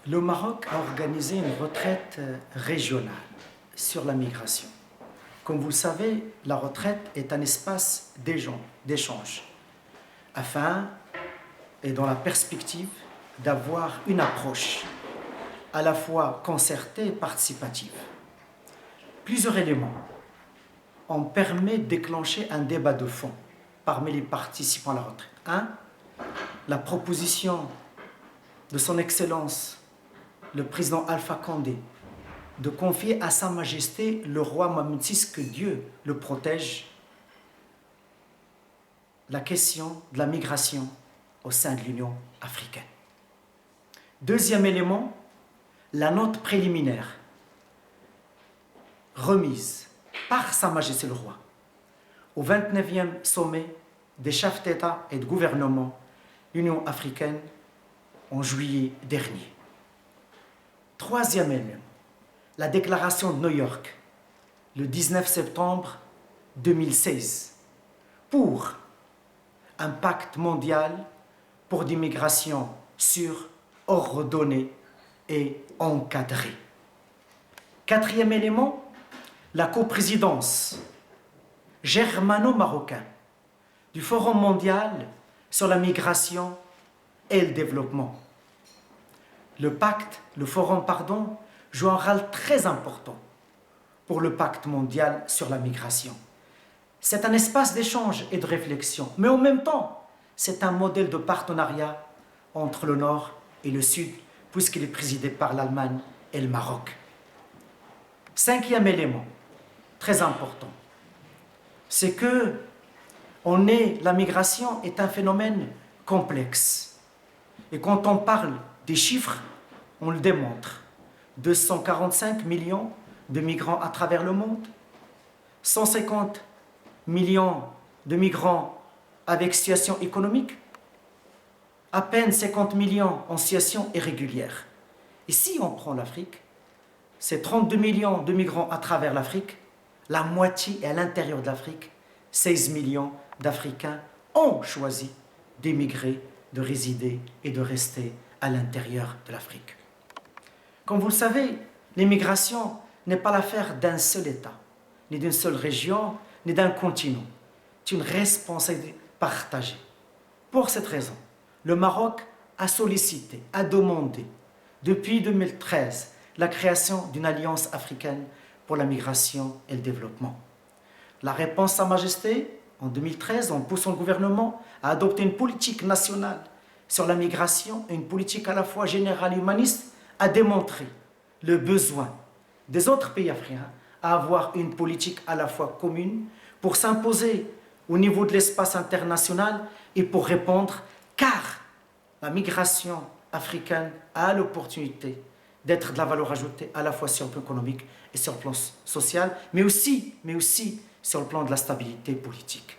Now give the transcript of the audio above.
Le Maroc a organisé une retraite régionale sur la migration. Comme vous le savez, la retraite est un espace d'échange, afin et dans la perspective d'avoir une approche à la fois concertée et participative. Plusieurs éléments ont permis de déclencher un débat de fond parmi les participants à la retraite. 1. La proposition de son Excellence, le président Alpha Condé, de confier à Sa Majesté le roi Mohamed VI, que Dieu le protège, la question de la migration au sein de l'Union africaine. Deuxième élément, la note préliminaire remise par Sa Majesté le roi au 29e sommet des chefs d'État et de gouvernement de l'Union africaine en juillet dernier. Troisième élément, la déclaration de New York le 19 septembre 2016 pour un pacte mondial pour des migrations sûres, ordonnées et encadrées. Quatrième élément, la coprésidence germano-marocaine du Forum mondial sur la migration et le développement. Le forum, joue un rôle très important pour le pacte mondial sur la migration. C'est un espace d'échange et de réflexion, mais en même temps, c'est un modèle de partenariat entre le Nord et le Sud, puisqu'il est présidé par l'Allemagne et le Maroc. Cinquième élément, très important, c'est que la migration est un phénomène complexe. Et quand on parle des chiffres, on le démontre. 245 millions de migrants à travers le monde, 150 millions de migrants avec situation économique, à peine 50 millions en situation irrégulière. Et si on prend l'Afrique, c'est 32 millions de migrants à travers l'Afrique, la moitié est à l'intérieur de l'Afrique, 16 millions d'Africains ont choisi d'émigrer, de résider et de rester à l'intérieur de l'Afrique. Comme vous le savez, l'immigration n'est pas l'affaire d'un seul État, ni d'une seule région, ni d'un continent. C'est une responsabilité partagée. Pour cette raison, le Maroc a sollicité, a demandé, depuis 2013, la création d'une alliance africaine pour la migration et le développement. La réponse de Sa Majesté, en 2013, en poussant le gouvernement à adopter une politique nationale sur la migration et une politique à la fois générale et humaniste, a démontré le besoin des autres pays africains à avoir une politique à la fois commune pour s'imposer au niveau de l'espace international et pour répondre, car la migration africaine a l'opportunité d'être de la valeur ajoutée à la fois sur le plan économique et sur le plan social, mais aussi sur le plan de la stabilité politique.